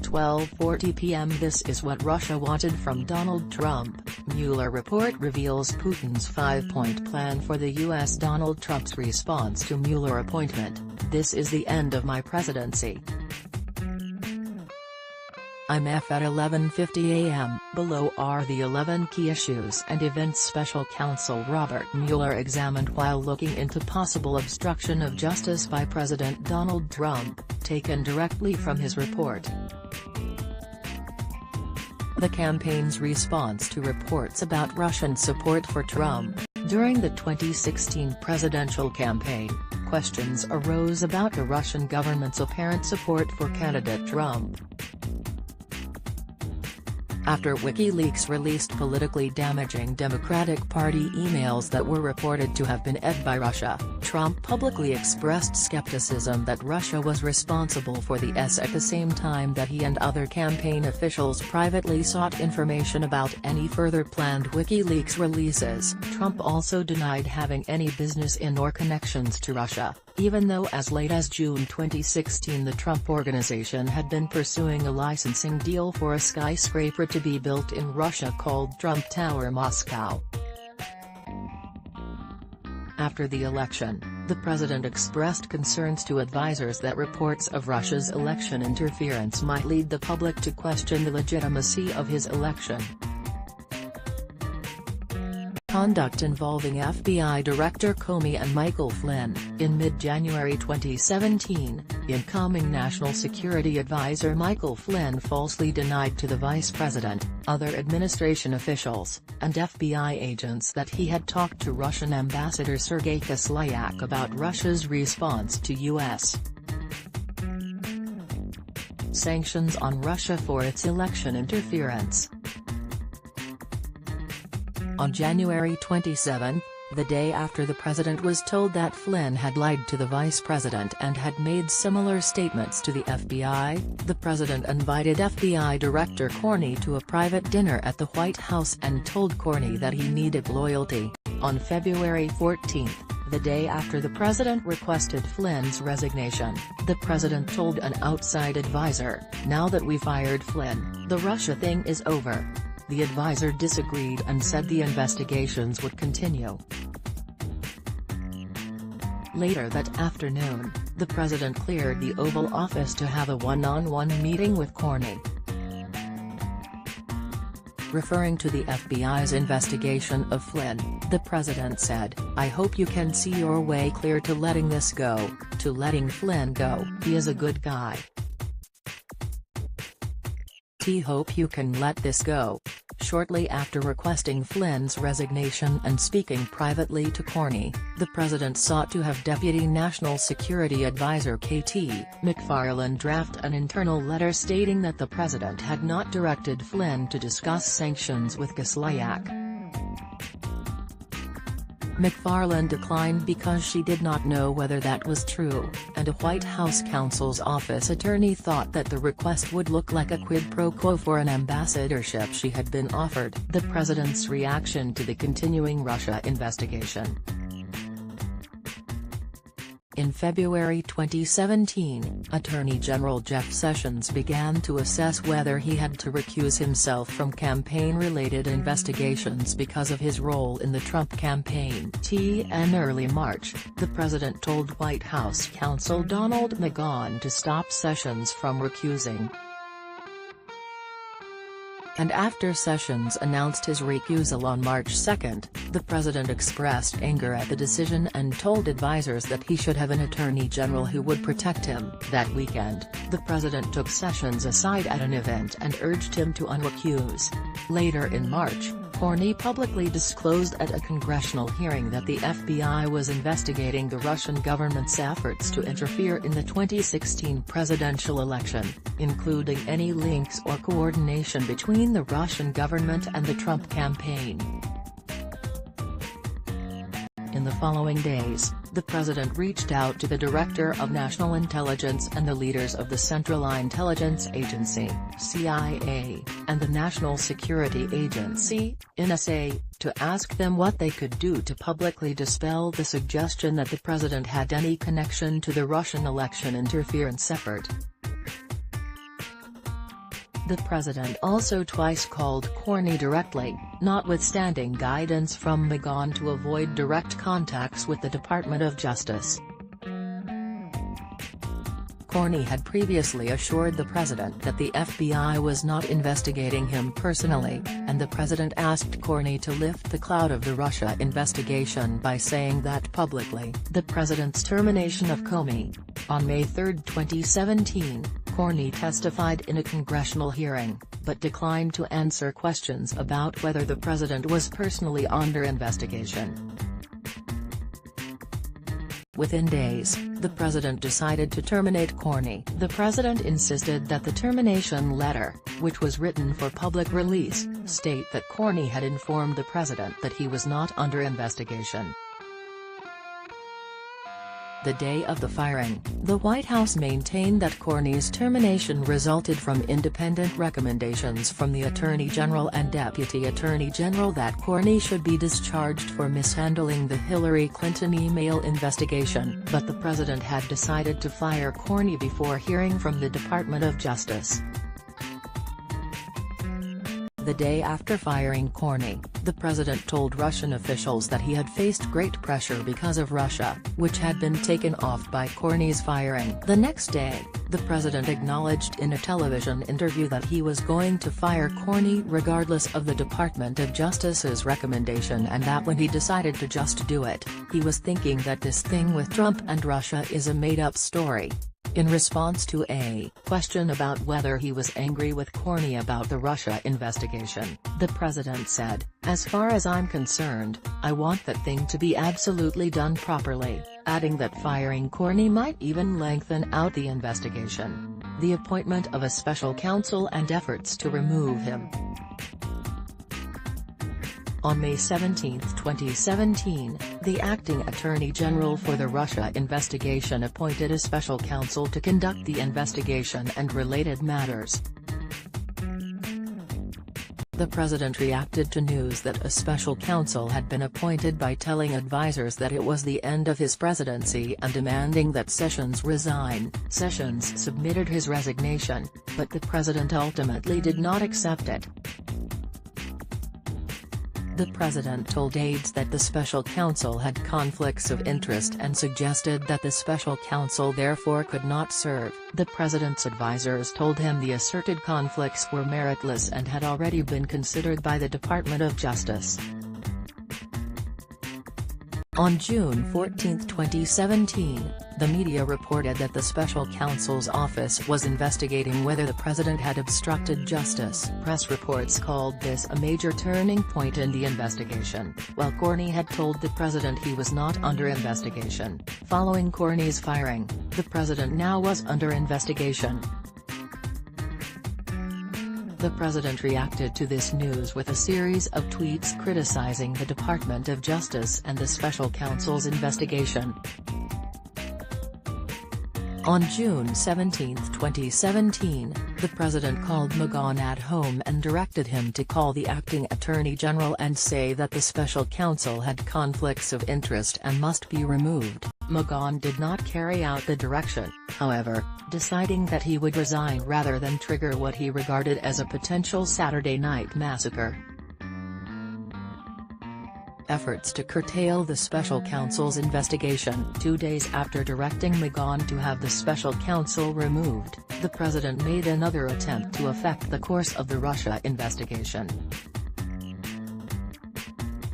12:40 p.m. This is what Russia wanted from Donald Trump. Mueller report reveals Putin's 5-point plan for the U.S. Donald Trump's response to Mueller appointment. This is the end of my presidency. I'm F at 11:50 a.m. Below are the 11 key issues and events Special Counsel Robert Mueller examined while looking into possible obstruction of justice by President Donald Trump, taken directly from his report. The campaign's response to reports about Russian support for Trump. During the 2016 presidential campaign, questions arose about the Russian government's apparent support for candidate Trump. After WikiLeaks released politically damaging Democratic Party emails that were reported to have been edited by Russia, Trump publicly expressed skepticism that Russia was responsible for the at the same time that he and other campaign officials privately sought information about any further planned WikiLeaks releases. Trump also denied having any business in or connections to Russia, even though as late as June 2016 the Trump Organization had been pursuing a licensing deal for a skyscraper to be built in Russia called Trump Tower Moscow. After the election, the president expressed concerns to advisers that reports of Russia's election interference might lead the public to question the legitimacy of his election. Conduct involving FBI Director Comey and Michael Flynn. In mid-January 2017, incoming National Security Advisor Michael Flynn falsely denied to the vice president, other administration officials, and FBI agents that he had talked to Russian Ambassador Sergei Kislyak about Russia's response to U.S. sanctions on Russia for its election interference. On January 27, the day after the president was told that Flynn had lied to the vice president and had made similar statements to the FBI, the president invited FBI Director Comey to a private dinner at the White House and told Comey that he needed loyalty. On February 14, the day after the president requested Flynn's resignation, the president told an outside advisor, "Now that we fired Flynn, the Russia thing is over." The advisor disagreed and said the investigations would continue. Later that afternoon, the president cleared the Oval Office to have a one-on-one meeting with Comey. Referring to the FBI's investigation of Flynn, the president said, "I hope you can see your way clear to letting this go, to letting Flynn go. He is a good guy. I hope you can let this go." Shortly after requesting Flynn's resignation and speaking privately to Comey, the president sought to have Deputy National Security Advisor K.T. McFarland draft an internal letter stating that the president had not directed Flynn to discuss sanctions with Kislyak. McFarland declined because she did not know whether that was true, and a White House counsel's office attorney thought that the request would look like a quid pro quo for an ambassadorship she had been offered. The president's reaction to the continuing Russia investigation. In February 2017, Attorney General Jeff Sessions began to assess whether he had to recuse himself from campaign-related investigations because of his role in the Trump campaign. In early March, the president told White House counsel Donald McGahn to stop Sessions from recusing. And after Sessions announced his recusal on March 2, the president expressed anger at the decision and told advisers that he should have an attorney general who would protect him. That weekend, the president took Sessions aside at an event and urged him to unrecuse. Later in March, Comey publicly disclosed at a congressional hearing that the FBI was investigating the Russian government's efforts to interfere in the 2016 presidential election, including any links or coordination between the Russian government and the Trump campaign. In the following days, the president reached out to the Director of National Intelligence and the leaders of the Central Intelligence Agency (CIA) and the National Security Agency (NSA), to ask them what they could do to publicly dispel the suggestion that the president had any connection to the Russian election interference effort. The president also twice called Corney directly, notwithstanding guidance from McGahn to avoid direct contacts with the Department of Justice. Corney had previously assured the president that the FBI was not investigating him personally, and the president asked Corney to lift the cloud of the Russia investigation by saying that publicly. The president's termination of Comey. On May 3, 2017, Corney testified in a congressional hearing, but declined to answer questions about whether the president was personally under investigation. Within days, the president decided to terminate Corney. The president insisted that the termination letter, which was written for public release, state that Corney had informed the president that he was not under investigation. The day of the firing, the White House maintained that Corney's termination resulted from independent recommendations from the Attorney General and Deputy Attorney General that Corney should be discharged for mishandling the Hillary Clinton email investigation, but the president had decided to fire Corney before hearing from the Department of Justice. The day after firing Corney, the president told Russian officials that he had faced great pressure because of Russia, which had been taken off by Corney's firing. The next day, the president acknowledged in a television interview that he was going to fire Corney regardless of the Department of Justice's recommendation, and that when he decided to just do it, he was thinking that this thing with Trump and Russia is a made-up story. In response to a question about whether he was angry with Corney about the Russia investigation, the president said, "As far as I'm concerned, I want that thing to be absolutely done properly," adding that firing Corney might even lengthen out the investigation. The appointment of a special counsel and efforts to remove him. On May 17, 2017, the acting Attorney General for the Russia investigation appointed a special counsel to conduct the investigation and related matters. The president reacted to news that a special counsel had been appointed by telling advisers that it was the end of his presidency and demanding that Sessions resign. Sessions submitted his resignation, but the president ultimately did not accept it. The president told aides that the special counsel had conflicts of interest and suggested that the special counsel therefore could not serve. The president's advisers told him the asserted conflicts were meritless and had already been considered by the Department of Justice. On June 14, 2017, the media reported that the special counsel's office was investigating whether the president had obstructed justice. Press reports called this a major turning point in the investigation, while Corney had told the president he was not under investigation. Following Corney's firing, the president now was under investigation. The president reacted to this news with a series of tweets criticizing the Department of Justice and the special counsel's investigation. On June 17, 2017, the president called McGahn at home and directed him to call the acting attorney general and say that the special counsel had conflicts of interest and must be removed. McGahn did not carry out the direction, however, deciding that he would resign rather than trigger what he regarded as a potential Saturday night massacre. Efforts to curtail the special counsel's investigation. 2 days after directing McGahn to have the special counsel removed, the president made another attempt to affect the course of the Russia investigation.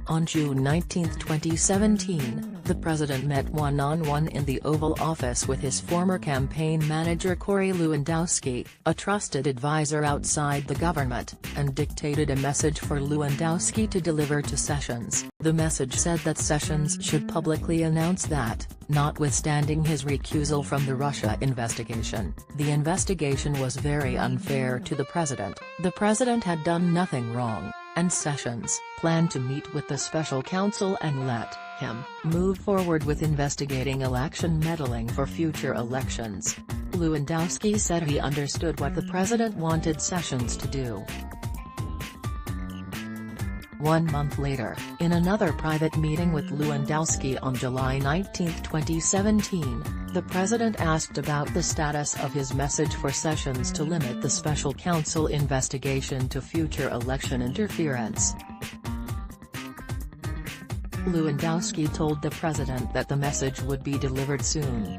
On June 19, 2017, the president met one-on-one in the Oval Office with his former campaign manager Corey Lewandowski, a trusted advisor outside the government, and dictated a message for Lewandowski to deliver to Sessions. The message said that Sessions should publicly announce that, notwithstanding his recusal from the Russia investigation, the investigation was very unfair to the president. The president had done nothing wrong, and Sessions planned to meet with the special counsel and let him move forward with investigating election meddling for future elections. Lewandowski said he understood what the president wanted Sessions to do. 1 month later, in another private meeting with Lewandowski on July 19, 2017, the president asked about the status of his message for Sessions to limit the special counsel investigation to future election interference. Lewandowski told the president that the message would be delivered soon.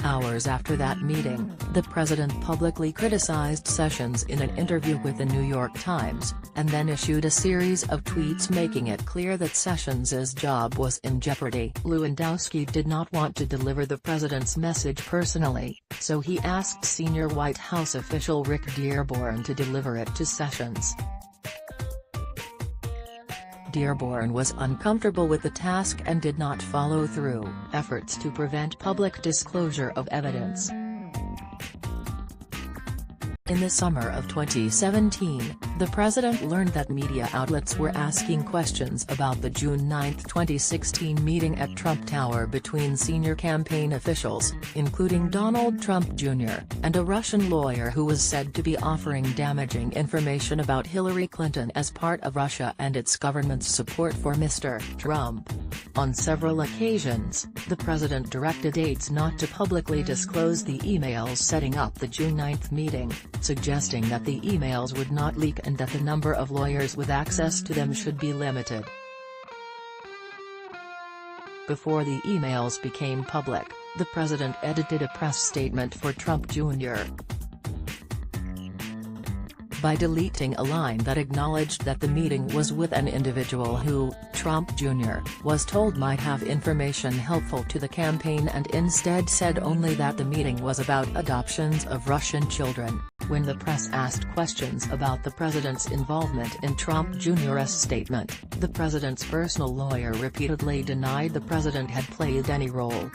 Hours after that meeting, the president publicly criticized Sessions in an interview with the New York Times, and then issued a series of tweets making it clear that Sessions' job was in jeopardy. Lewandowski did not want to deliver the president's message personally, so he asked senior White House official Rick Dearborn to deliver it to Sessions. Dearborn was uncomfortable with the task and did not follow through efforts to prevent public disclosure of evidence. In the summer of 2017, the president learned that media outlets were asking questions about the June 9, 2016 meeting at Trump Tower between senior campaign officials, including Donald Trump Jr., and a Russian lawyer who was said to be offering damaging information about Hillary Clinton as part of Russia and its government's support for Mr. Trump. On several occasions, the president directed aides not to publicly disclose the emails setting up the June 9 meeting, suggesting that the emails would not leak and that the number of lawyers with access to them should be limited. Before the emails became public, the president edited a press statement for Trump Jr. by deleting a line that acknowledged that the meeting was with an individual who, Trump Jr., was told might have information helpful to the campaign, and instead said only that the meeting was about adoptions of Russian children. When the press asked questions about the president's involvement in Trump Jr.'s statement, the president's personal lawyer repeatedly denied the president had played any role.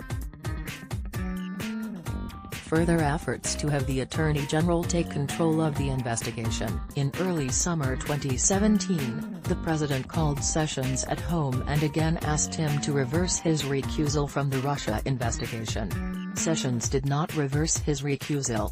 Further efforts to have the Attorney General take control of the investigation. In early summer 2017, the president called Sessions at home and again asked him to reverse his recusal from the Russia investigation. Sessions did not reverse his recusal.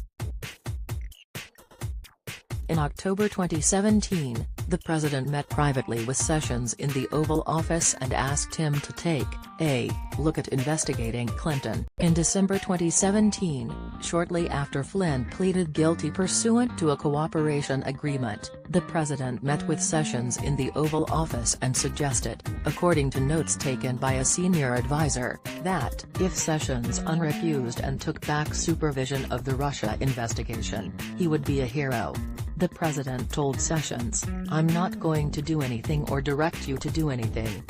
In October 2017, the president met privately with Sessions in the Oval Office and asked him to take a look at investigating Clinton. In December 2017, shortly after Flynn pleaded guilty pursuant to a cooperation agreement, the president met with Sessions in the Oval Office and suggested, according to notes taken by a senior advisor, that if Sessions unrecused and took back supervision of the Russia investigation, he would be a hero. The president told Sessions, "I'm not going to do anything or direct you to do anything.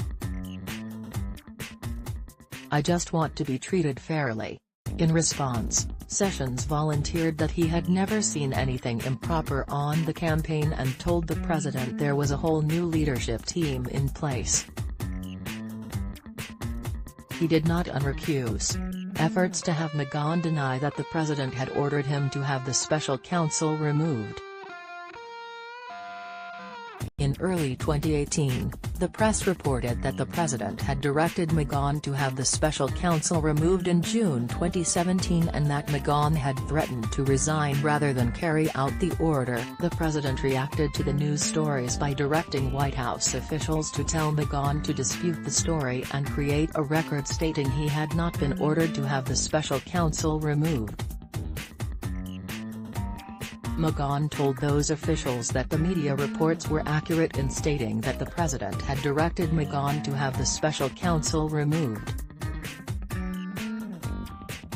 I just want to be treated fairly." In response, Sessions volunteered that he had never seen anything improper on the campaign and told the president there was a whole new leadership team in place. He did not unrecuse. Efforts to have McGahn deny that the president had ordered him to have the special counsel removed. In early 2018, the press reported that the president had directed McGahn to have the special counsel removed in June 2017 and that McGahn had threatened to resign rather than carry out the order. The president reacted to the news stories by directing White House officials to tell McGahn to dispute the story and create a record stating he had not been ordered to have the special counsel removed. McGahn told those officials that the media reports were accurate in stating that the president had directed McGahn to have the special counsel removed.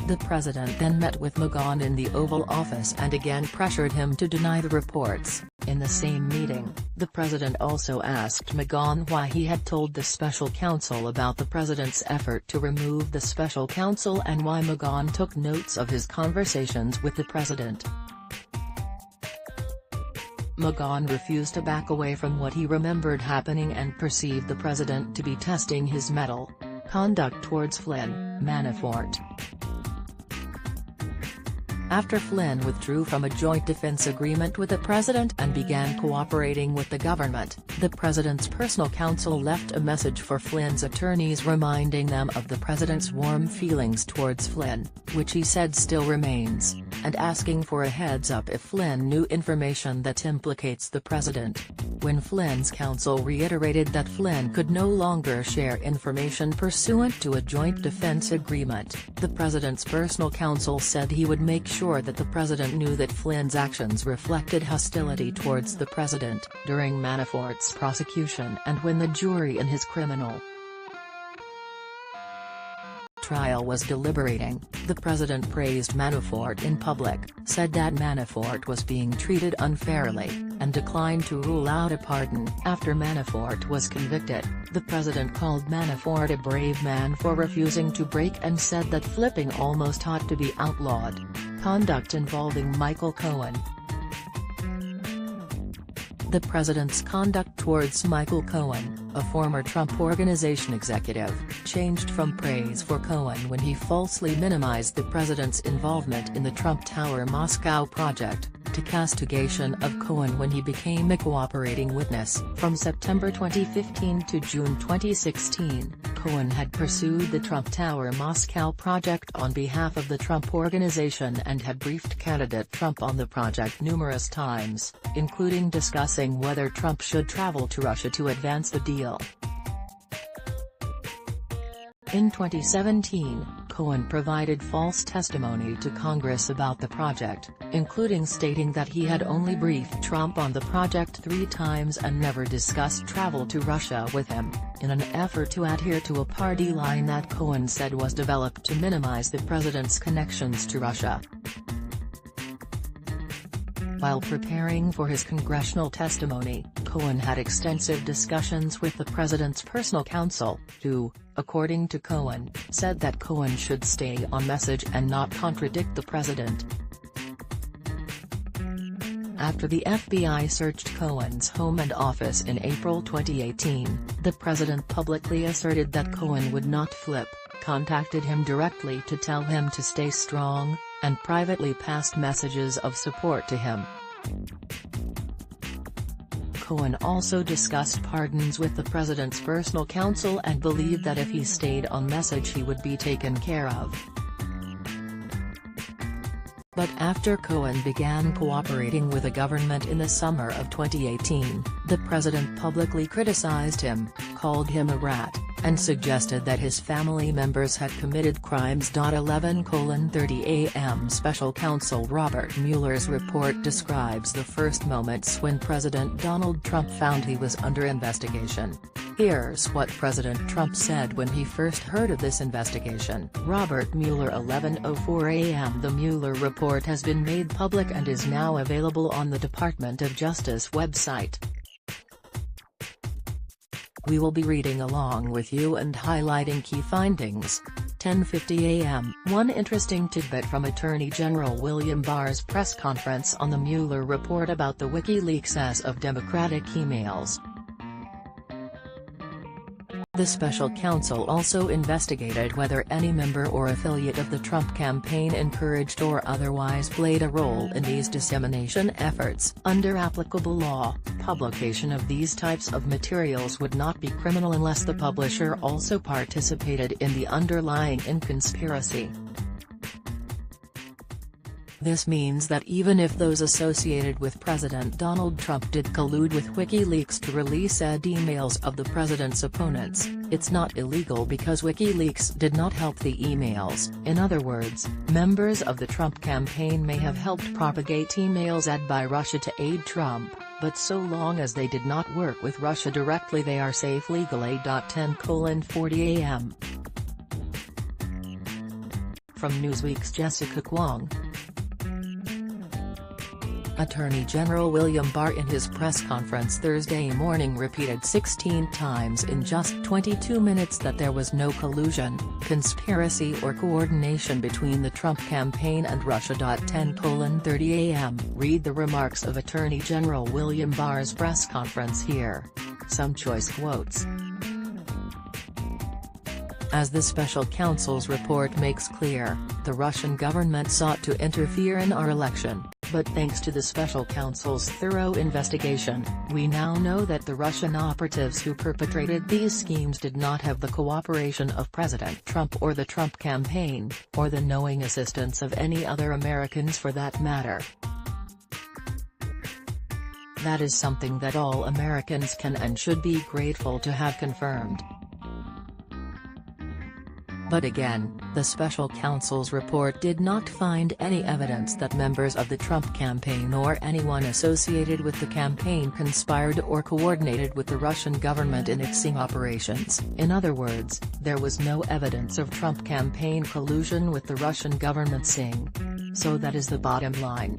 The president then met with McGahn in the Oval Office and again pressured him to deny the reports. In the same meeting, the president also asked McGahn why he had told the special counsel about the president's effort to remove the special counsel and why McGahn took notes of his conversations with the president. McGahn refused to back away from what he remembered happening and perceived the president to be testing his mettle. Conduct towards Flynn, Manafort. After Flynn withdrew from a joint defense agreement with the president and began cooperating with the government, the president's personal counsel left a message for Flynn's attorneys reminding them of the president's warm feelings towards Flynn, which he said still remains, and asking for a heads-up if Flynn knew information that implicates the president. When Flynn's counsel reiterated that Flynn could no longer share information pursuant to a joint defense agreement, the president's personal counsel said he would make sure that the president knew that Flynn's actions reflected hostility towards the president during Manafort's prosecution and when the jury in his criminal trial was deliberating. The president praised Manafort in public, said that Manafort was being treated unfairly, and declined to rule out a pardon. After Manafort was convicted, the president called Manafort a brave man for refusing to break and said that flipping almost ought to be outlawed. Conduct involving Michael Cohen. The president's conduct towards Michael Cohen, a former Trump Organization executive, changed from praise for Cohen when he falsely minimized the president's involvement in the Trump Tower Moscow project, to castigation of Cohen when he became a cooperating witness. From September 2015 to June 2016, Cohen had pursued the Trump Tower Moscow project on behalf of the Trump Organization and had briefed candidate Trump on the project numerous times, including discussing whether Trump should travel to Russia to advance the deal. In 2017, Cohen provided false testimony to Congress about the project, including stating that he had only briefed Trump on the project 3 times and never discussed travel to Russia with him, in an effort to adhere to a party line that Cohen said was developed to minimize the president's connections to Russia. While preparing for his congressional testimony, Cohen had extensive discussions with the president's personal counsel, who, according to Cohen, said that Cohen should stay on message and not contradict the president. After the FBI searched Cohen's home and office in April 2018, the president publicly asserted that Cohen would not flip, contacted him directly to tell him to stay strong, and privately passed messages of support to him. Cohen also discussed pardons with the president's personal counsel and believed that if he stayed on message he would be taken care of. But after Cohen began cooperating with the government in the summer of 2018, the president publicly criticized him, called him a rat, and suggested that his family members had committed crimes. 11:30 a.m. Special counsel Robert Mueller's report describes the first moments when President Donald Trump found he was under investigation. Here's what President Trump said when he first heard of this investigation. Robert Mueller 11:04 a.m. The Mueller report has been made public and is now available on the Department of Justice website. We will be reading along with you and highlighting key findings. 10:50 a.m. One interesting tidbit from Attorney General William Barr's press conference on the Mueller report about the WikiLeaks as of Democratic emails. The special counsel also investigated whether any member or affiliate of the Trump campaign encouraged or otherwise played a role in these dissemination efforts. Under applicable law, publication of these types of materials would not be criminal unless the publisher also participated in the underlying conspiracy. This means that even if those associated with President Donald Trump did collude with WikiLeaks to release said emails of the president's opponents, it's not illegal because WikiLeaks did not help the emails. In other words, members of the Trump campaign may have helped propagate emails led by Russia to aid Trump, but so long as they did not work with Russia directly they are safe legally. 10:40 a.m. From Newsweek's Jessica Kwong. Attorney General William Barr in his press conference Thursday morning repeated 16 times in just 22 minutes that there was no collusion, conspiracy or coordination between the Trump campaign and Russia. 10:30 a.m. Read the remarks of Attorney General William Barr's press conference here. Some choice quotes. As the special counsel's report makes clear, the Russian government sought to interfere in our election, but thanks to the special counsel's thorough investigation, we now know that the Russian operatives who perpetrated these schemes did not have the cooperation of President Trump or the Trump campaign, or the knowing assistance of any other Americans for that matter. That is something that all Americans can and should be grateful to have confirmed. But again, the special counsel's report did not find any evidence that members of the Trump campaign or anyone associated with the campaign conspired or coordinated with the Russian government in its operations. In other words, there was no evidence of Trump campaign collusion with the Russian government. So that is the bottom line.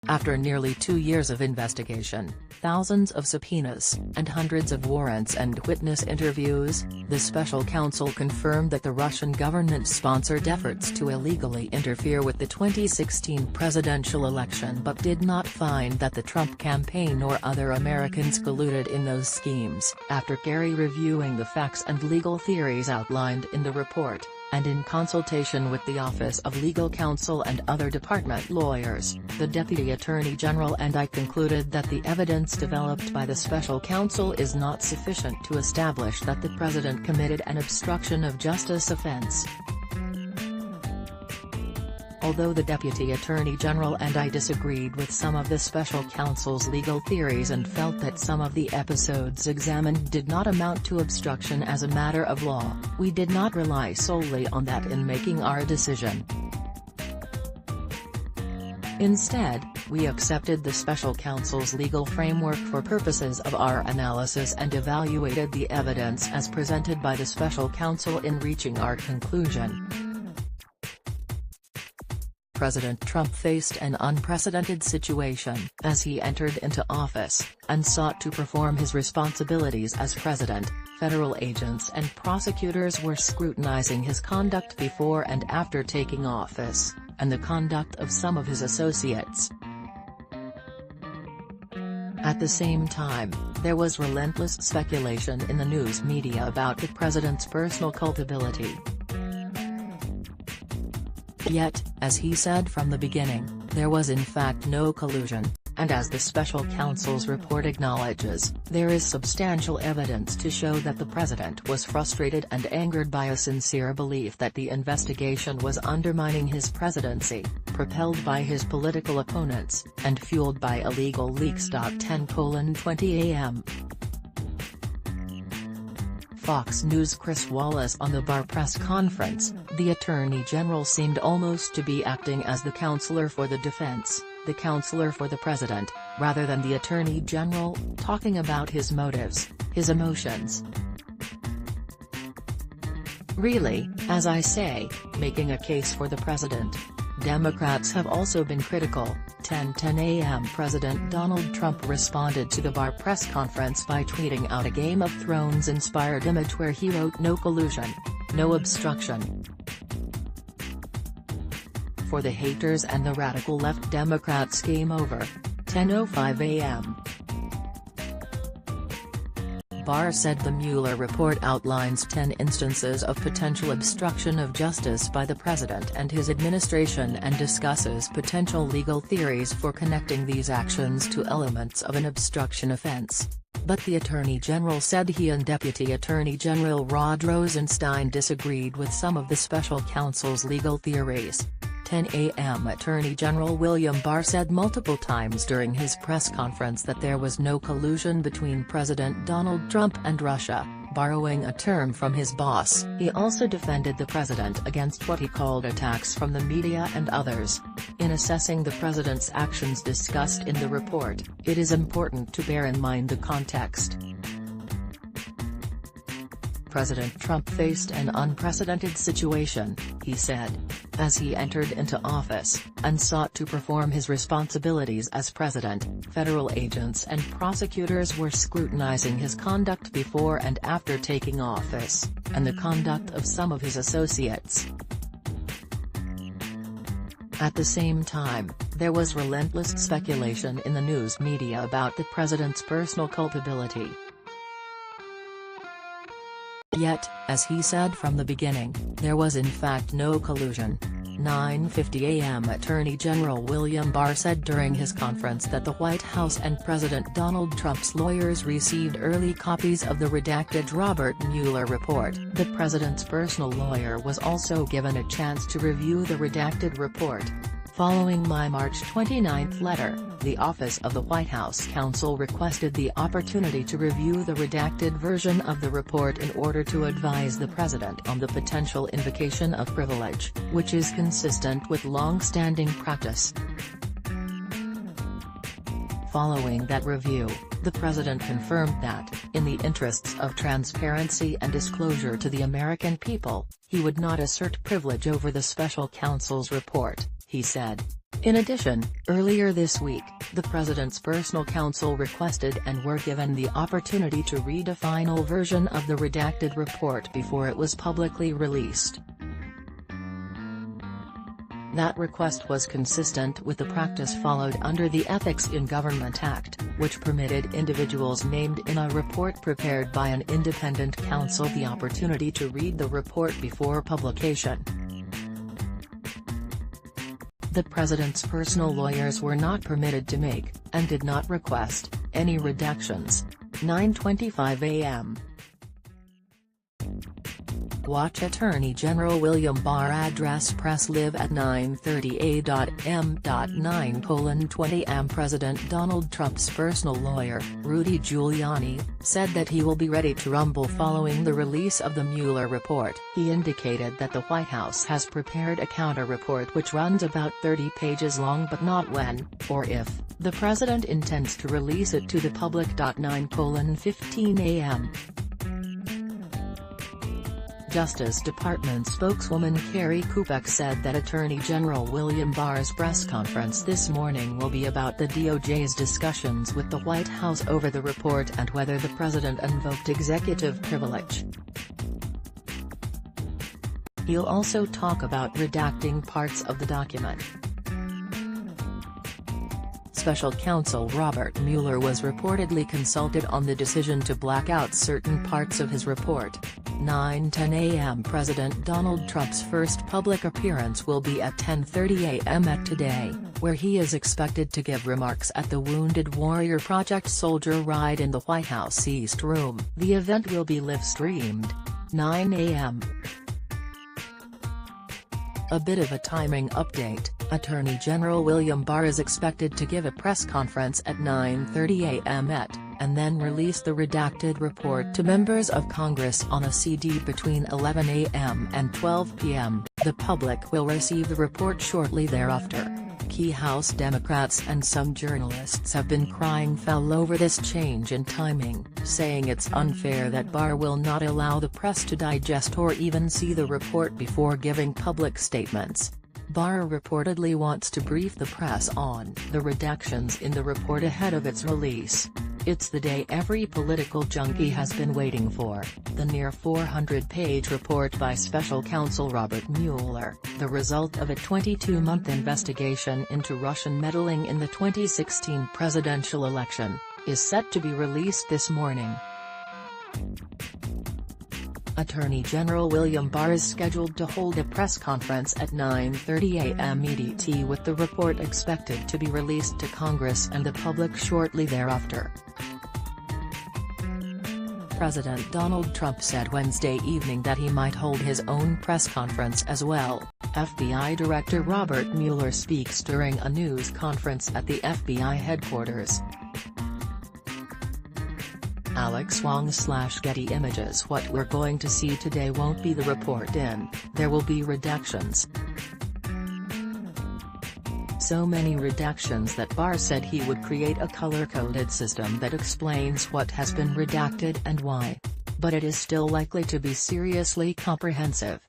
After nearly 2 years of investigation, thousands of subpoenas, and hundreds of warrants and witness interviews, the special counsel confirmed that the Russian government sponsored efforts to illegally interfere with the 2016 presidential election but did not find that the Trump campaign or other Americans colluded in those schemes. After carefully reviewing the facts and legal theories outlined in the report, and in consultation with the Office of Legal Counsel and other department lawyers, the Deputy Attorney General and I concluded that the evidence developed by the special counsel is not sufficient to establish that the president committed an obstruction of justice offense. Although the Deputy Attorney General and I disagreed with some of the special counsel's legal theories and felt that some of the episodes examined did not amount to obstruction as a matter of law, we did not rely solely on that in making our decision. Instead, we accepted the special counsel's legal framework for purposes of our analysis and evaluated the evidence as presented by the special counsel in reaching our conclusion. President Trump faced an unprecedented situation as he entered into office, and sought to perform his responsibilities as president. Federal agents and prosecutors were scrutinizing his conduct before and after taking office, and the conduct of some of his associates. At the same time, there was relentless speculation in the news media about the president's personal culpability. Yet, as he said from the beginning, there was in fact no collusion, and as the special counsel's report acknowledges, there is substantial evidence to show that the president was frustrated and angered by a sincere belief that the investigation was undermining his presidency, propelled by his political opponents, and fueled by illegal leaks. 10:20 a.m. Fox News' Chris Wallace on the Barr press conference, the Attorney General seemed almost to be acting as the counselor for the defense, the counselor for the president, rather than the Attorney General, talking about his motives, his emotions. Really, as I say, making a case for the president. Democrats have also been critical. 10:10 a.m. President Donald Trump responded to the Barr press conference by tweeting out a Game of Thrones-inspired image where he wrote "No collusion. No obstruction." For the haters and the radical left, Democrats' game over. 10:05 a.m. Barr said the Mueller report outlines 10 instances of potential obstruction of justice by the president and his administration and discusses potential legal theories for connecting these actions to elements of an obstruction offense. But the Attorney General said he and Deputy Attorney General Rod Rosenstein disagreed with some of the special counsel's legal theories. 10 a.m. Attorney General William Barr said multiple times during his press conference that there was no collusion between President Donald Trump and Russia, borrowing a term from his boss. He also defended the president against what he called attacks from the media and others. In assessing the president's actions discussed in the report, it is important to bear in mind the context. President Trump faced an unprecedented situation, he said, as he entered into office, and sought to perform his responsibilities as president. Federal agents and prosecutors were scrutinizing his conduct before and after taking office, and the conduct of some of his associates. At the same time, there was relentless speculation in the news media about the president's personal culpability. Yet, as he said from the beginning, there was in fact no collusion. 9:50 a.m. Attorney General William Barr said during his conference that the White House and President Donald Trump's lawyers received early copies of the redacted Robert Mueller report. The president's personal lawyer was also given a chance to review the redacted report. Following my March 29 letter, the Office of the White House Counsel requested the opportunity to review the redacted version of the report in order to advise the president on the potential invocation of privilege, which is consistent with long-standing practice. Following that review, the president confirmed that, in the interests of transparency and disclosure to the American people, he would not assert privilege over the special counsel's report, he said. In addition, earlier this week, the president's personal counsel requested and were given the opportunity to read a final version of the redacted report before it was publicly released. That request was consistent with the practice followed under the Ethics in Government Act, which permitted individuals named in a report prepared by an independent counsel the opportunity to read the report before publication. The president's personal lawyers were not permitted to make, and did not request, any redactions. 9:25 a.m. Watch Attorney General William Barr address press live at 9:30 a.m. 9:20 am. President Donald Trump's personal lawyer, Rudy Giuliani, said that he will be ready to rumble following the release of the Mueller report. He indicated that the White House has prepared a counter-report which runs about 30 pages long but not when, or if, the president intends to release it to the public. 9:15 a.m. Justice Department spokeswoman Carrie Kupek said that Attorney General William Barr's press conference this morning will be about the DOJ's discussions with the White House over the report and whether the president invoked executive privilege. He'll also talk about redacting parts of the document. Special counsel Robert Mueller was reportedly consulted on the decision to black out certain parts of his report. 9:10 a.m. President Donald Trump's first public appearance will be at 10:30 a.m. at Today, where he is expected to give remarks at the Wounded Warrior Project Soldier Ride in the White House East Room. The event will be live-streamed. 9 a.m. A bit of a timing update, Attorney General William Barr is expected to give a press conference at 9:30 a.m. and then release the redacted report to members of Congress on a CD between 11 a.m. and 12 p.m. The public will receive the report shortly thereafter. Key House Democrats and some journalists have been crying foul over this change in timing, saying it's unfair that Barr will not allow the press to digest or even see the report before giving public statements. Barr reportedly wants to brief the press on the redactions in the report ahead of its release. It's the day every political junkie has been waiting for, the near 400-page report by special counsel Robert Mueller, the result of a 22-month investigation into Russian meddling in the 2016 presidential election, is set to be released this morning. Attorney General William Barr is scheduled to hold a press conference at 9:30 a.m. EDT with the report expected to be released to Congress and the public shortly thereafter. President Donald Trump said Wednesday evening that he might hold his own press conference as well. FBI Director Robert Mueller speaks during a news conference at the FBI headquarters. Alex Wong/Getty Images. What we're going to see today won't be the report there will be redactions. So many redactions that Barr said he would create a color-coded system that explains what has been redacted and why. But it is still likely to be seriously comprehensive.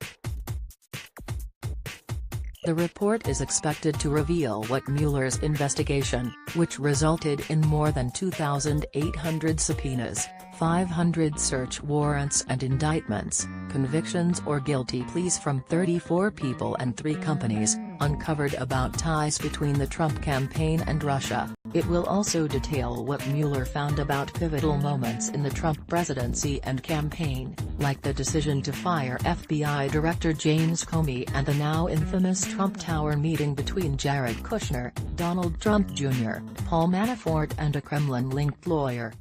The report is expected to reveal what Mueller's investigation, which resulted in more than 2,800 subpoenas, 500 search warrants and indictments, convictions or guilty pleas from 34 people and 3 companies, uncovered about ties between the Trump campaign and Russia. It will also detail what Mueller found about pivotal moments in the Trump presidency and campaign, like the decision to fire FBI Director James Comey and the now infamous Trump Tower meeting between Jared Kushner, Donald Trump Jr., Paul Manafort and a Kremlin-linked lawyer.